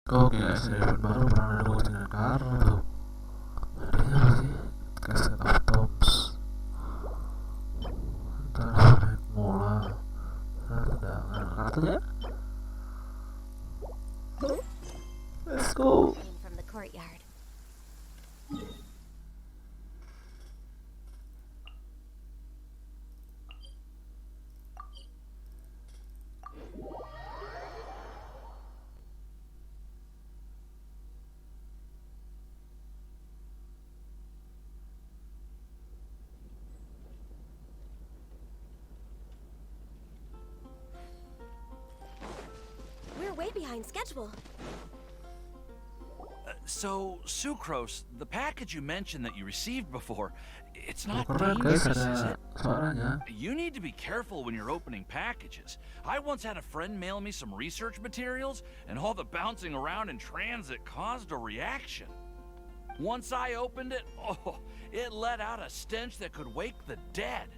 Oke, eksperimen baru perang Dadu Kucing dan Kartu. Adanya apa sih? Kaset of Toms. Ntar main mola. Ntar tendangan kartunya. Let's go. From the courtyard. We're way behind schedule. So, Sucrose, the package you mentioned that you received before, it's not Keren dangerous, guys, is ada it? suaranya. You need to be careful when you're opening packages. I once had a friend mail me some research materials, and all the bouncing around in transit caused a reaction. Once I opened it, it let out a stench that could wake the dead.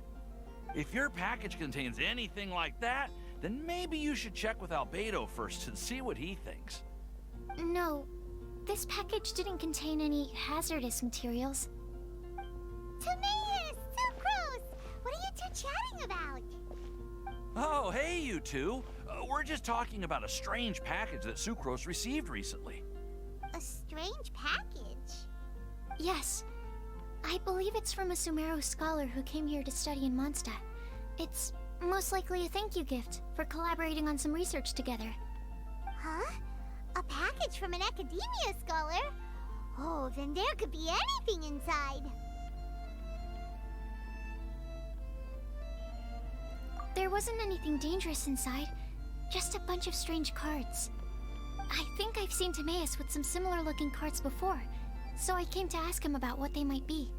If your package contains anything like that, then maybe you should check with Albedo first and see what he thinks. No, this package didn't contain any hazardous materials. Timaeus! Sucrose! What are you two chatting about? Oh, hey, you two. We're just talking about a strange package that Sucrose received recently. A strange package? Yes, I believe it's from a Sumeru scholar who came here to study in Mondstadt. It's most likely a thank you gift for collaborating on some research together. Huh? A package from an academia scholar? Oh, then there could be anything inside. There wasn't anything dangerous inside, just a bunch of strange cards. I think I've seen Timaeus with some similar looking cards before, so I came to ask him about what they might be.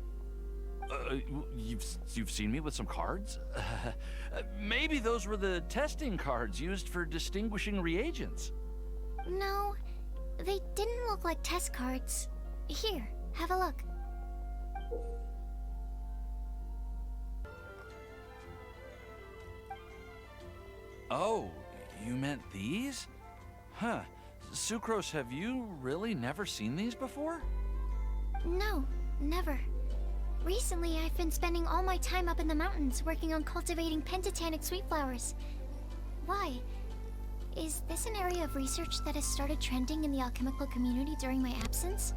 You've seen me with some cards? Maybe those were the testing cards used for distinguishing reagents. No, they didn't look like test cards. Here, have a look. Oh, you meant these? Huh. Sucrose, have you really never seen these before? No, never. Recently, I've been spending all my time up in the mountains working on cultivating pentatonic sweet flowers. Why? Is this an area of research that has started trending in the alchemical community during my absence?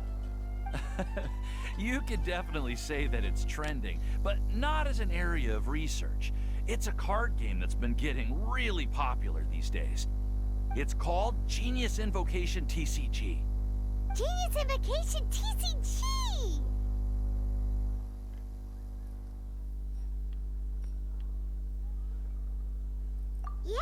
You could definitely say that it's trending, but not as an area of research. It's a card game that's been getting really popular these days. It's called Genius Invocation TCG. Genius Invocation TCG! Yeah,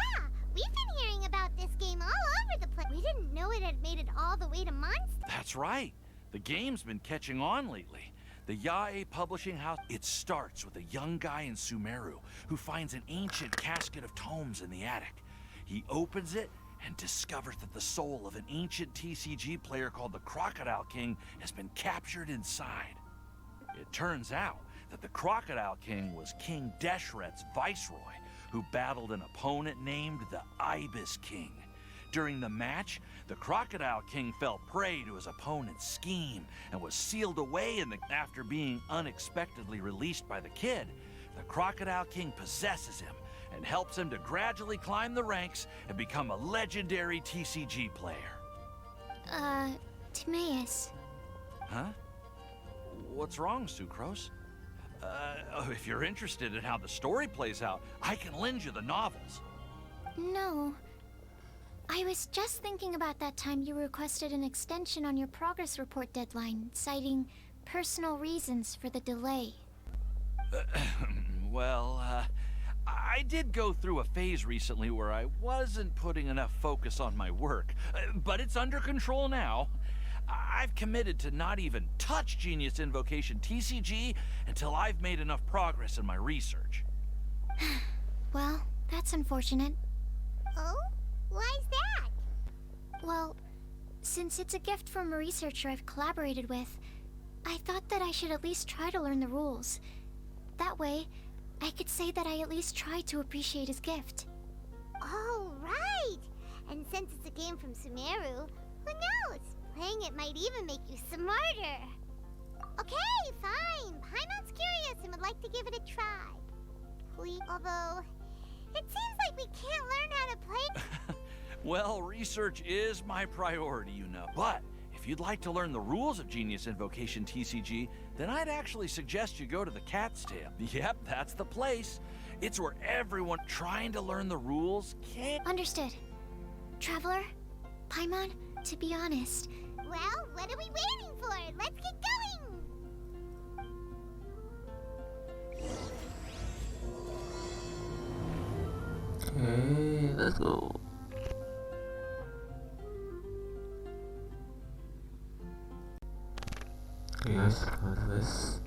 we've been hearing about this game all over the place. We didn't know it had made it all the way to Mondstadt. That's right. The game's been catching on lately. The Yae publishing house, it starts with a young guy in Sumeru who finds an ancient casket of tomes in the attic. He opens it and discovers that the soul of an ancient TCG player called the Crocodile King has been captured inside. It turns out that the Crocodile King was King Deshret's viceroy, who battled an opponent named the Ibis King. During the match, the Crocodile King fell prey to his opponent's scheme and was sealed away after being unexpectedly released by the kid. The Crocodile King possesses him and helps him to gradually climb the ranks and become a legendary TCG player. Timaeus. Huh? What's wrong, Sucrose? If you're interested in how the story plays out, I can lend you the novels. No. I was just thinking about that time you requested an extension on your progress report deadline, citing personal reasons for the delay. Well, I did go through a phase recently where I wasn't putting enough focus on my work, but it's under control now. I've committed to not even touch Genius Invocation TCG until I've made enough progress in my research. Well, that's unfortunate. Oh? Why's that? Well, since it's a gift from a researcher I've collaborated with, I thought that I should at least try to learn the rules. That way, I could say that I at least tried to appreciate his gift. Oh, right! And since it's a game from Sumeru, Who knows? Playing it might even make you smarter. Okay, fine. Paimon's curious and would like to give it a try. Please, although, it seems like we can't learn how to play. Well, research is my priority, you know. But if you'd like to learn the rules of Genius Invocation TCG, then I'd actually suggest you go to the Cat's Tail. Yep, that's the place. It's where everyone trying to learn the rules can't... Understood. Traveler, Paimon, to be honest, Well, what are we waiting for? Let's get going! Okay, let's go. Okay guys, let's do this.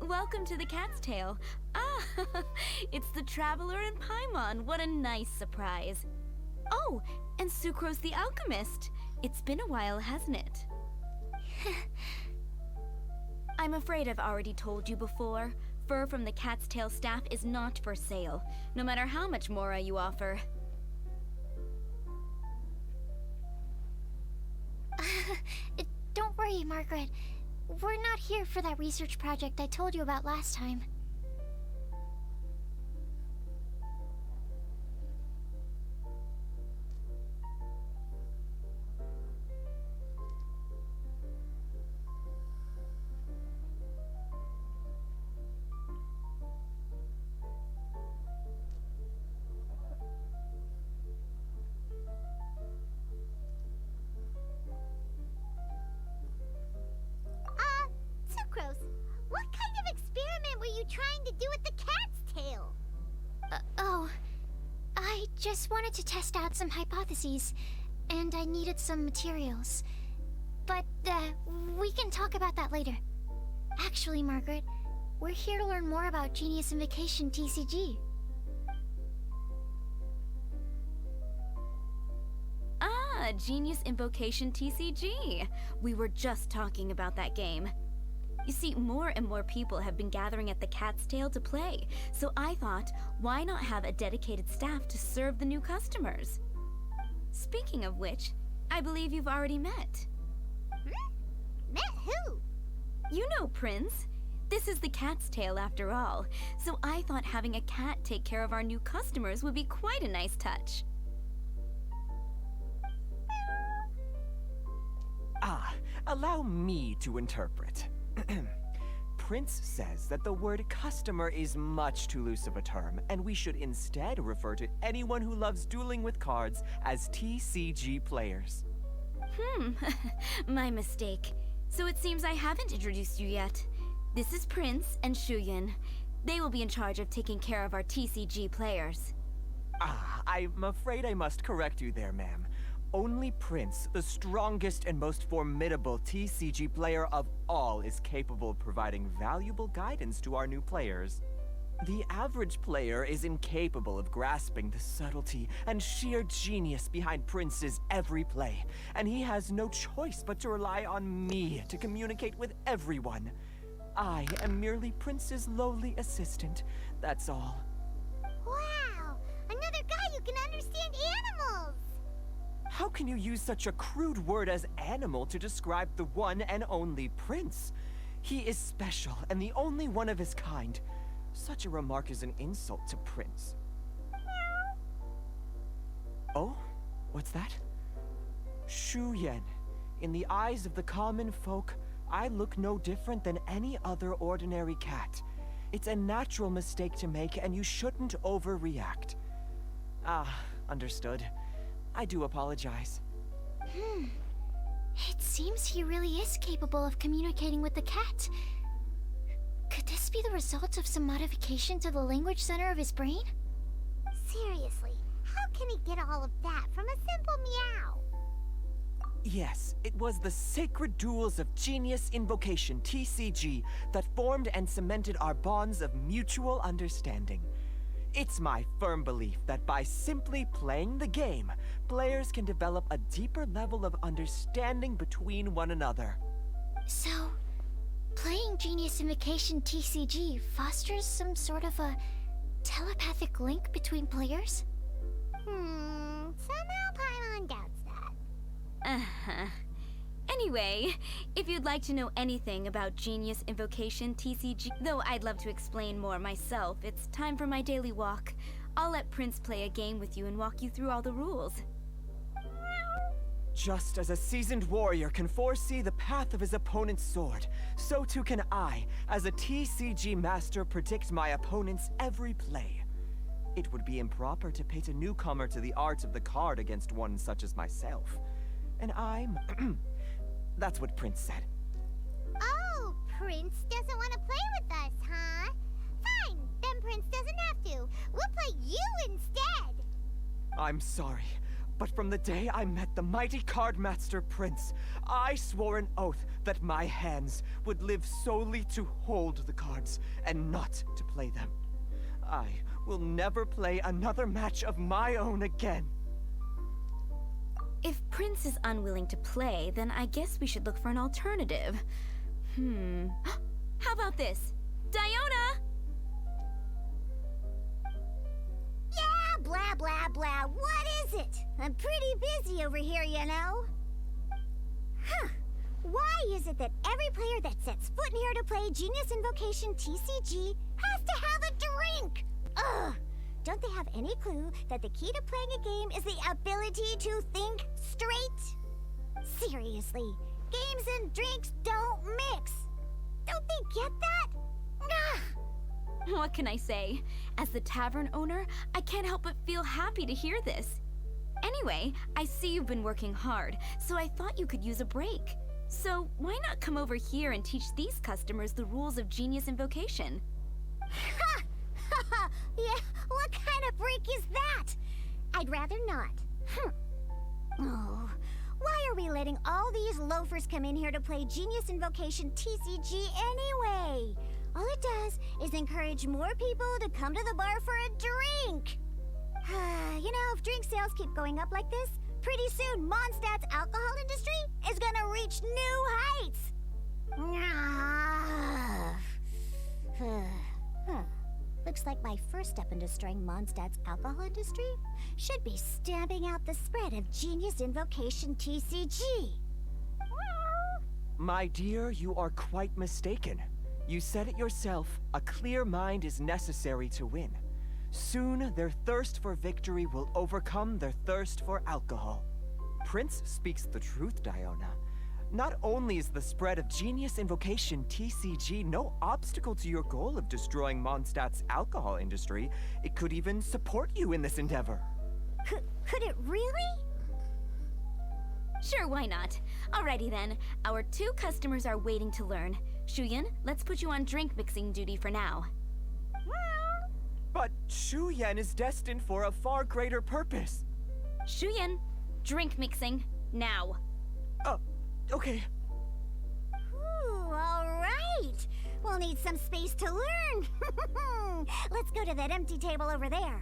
Welcome to the Cat's Tail. Ah, it's the Traveler and Paimon. What a nice surprise. Oh, and Sucrose the Alchemist. It's been a while, hasn't it? I'm afraid I've already told you before. Fur from the Cat's Tail staff is not for sale, no matter how much Mora you offer. Don't worry, Margaret. We're not here for that research project I told you about last time. Sucrose, what kind of experiment were you trying to do with the cat's tail? Oh, I just wanted to test out some hypotheses, and I needed some materials. But, we can talk about that later. Actually, Margaret, we're here to learn more about Genius Invocation TCG. Ah, Genius Invocation TCG. We were just talking about that game. You see, more and more people have been gathering at the Cat's Tail to play, so I thought, why not have a dedicated staff to serve the new customers? Speaking of which, I believe you've already met. Met who? You know, Prince. This is the Cat's Tail after all, so I thought having a cat take care of our new customers would be quite a nice touch. Allow me to interpret. Prince says that the word customer is much too loose of a term, and we should instead refer to anyone who loves dueling with cards as TCG players. My mistake. So it seems I haven't introduced you yet. This is Prince and Shuyan. They will be in charge of taking care of our TCG players. I'm afraid I must correct you there, ma'am. Only Prince, the strongest and most formidable TCG player of all, is capable of providing valuable guidance to our new players. The average player is incapable of grasping the subtlety and sheer genius behind Prince's every play, and he has no choice but to rely on me to communicate with everyone. I am merely Prince's lowly assistant, that's all. Wow! Another guy who can understand animals! How can you use such a crude word as animal to describe the one and only Prince? He is special and the only one of his kind. Such a remark is an insult to Prince. Oh? What's that? Shuyan. In the eyes of the common folk, I look no different than any other ordinary cat. It's a natural mistake to make, and you shouldn't overreact. Understood. I do apologize. It seems he really is capable of communicating with the cat. Could this be the result of some modification to the language center of his brain? Seriously, how can he get all of that from a simple meow? Yes, it was the sacred duels of Genius Invocation, TCG, that formed and cemented our bonds of mutual understanding. It's my firm belief that by simply playing the game, players can develop a deeper level of understanding between one another. So, playing Genius Invocation TCG fosters some sort of a telepathic link between players? Somehow Paimon doubts that. Uh-huh. Anyway, if you'd like to know anything about Genius Invocation TCG, though I'd love to explain more myself, it's time for my daily walk. I'll let Prince play a game with you and walk you through all the rules. Just as a seasoned warrior can foresee the path of his opponent's sword, so too can I, as a TCG master, predict my opponent's every play. It would be improper to pit a newcomer to the art of the card against one such as myself. And I'm... That's what Prince said. Oh, Prince doesn't want to play with us, huh? Fine, then Prince doesn't have to. We'll play you instead. I'm sorry, but from the day I met the mighty card master Prince, I swore an oath that my hands would live solely to hold the cards and not to play them. I will never play another match of my own again. If Prince is unwilling to play, then I guess we should look for an alternative. How about this? Diona! Yeah, blah, blah, blah. What is it? I'm pretty busy over here, you know. Why is it that every player that sets foot in here to play Genius Invocation TCG has to have a drink? Ugh! Don't they have any clue that the key to playing a game is the ability to think straight? Seriously, games and drinks don't mix. Don't they get that? Ugh! What can I say? As the tavern owner, I can't help but feel happy to hear this. Anyway, I see you've been working hard, so I thought you could use a break. So why not come over here and teach these customers the rules of Genius Invocation? Ha! Yeah, what kind of break is that? I'd rather not. Oh, why are we letting all these loafers come in here to play Genius Invocation TCG anyway? All it does is encourage more people to come to the bar for a drink. You know, if drink sales keep going up like this, pretty soon Mondstadt's alcohol industry is gonna reach new heights. Looks like my first step in destroying Mondstadt's alcohol industry should be stamping out the spread of Genius Invocation TCG. My dear, you are quite mistaken. You said it yourself, a clear mind is necessary to win. Soon, their thirst for victory will overcome their thirst for alcohol. Prince speaks the truth, Diona. Not only is the spread of Genius Invocation TCG no obstacle to your goal of destroying Mondstadt's alcohol industry, it could even support you in this endeavor. Could it really? Sure, why not? Alrighty then, our two customers are waiting to learn. Shuyan, let's put you on drink mixing duty for now. But Shuyan is destined for a far greater purpose. Shuyan, drink mixing, now. Okay. Ooh, all right. We'll need some space to learn. Let's go to that empty table over there.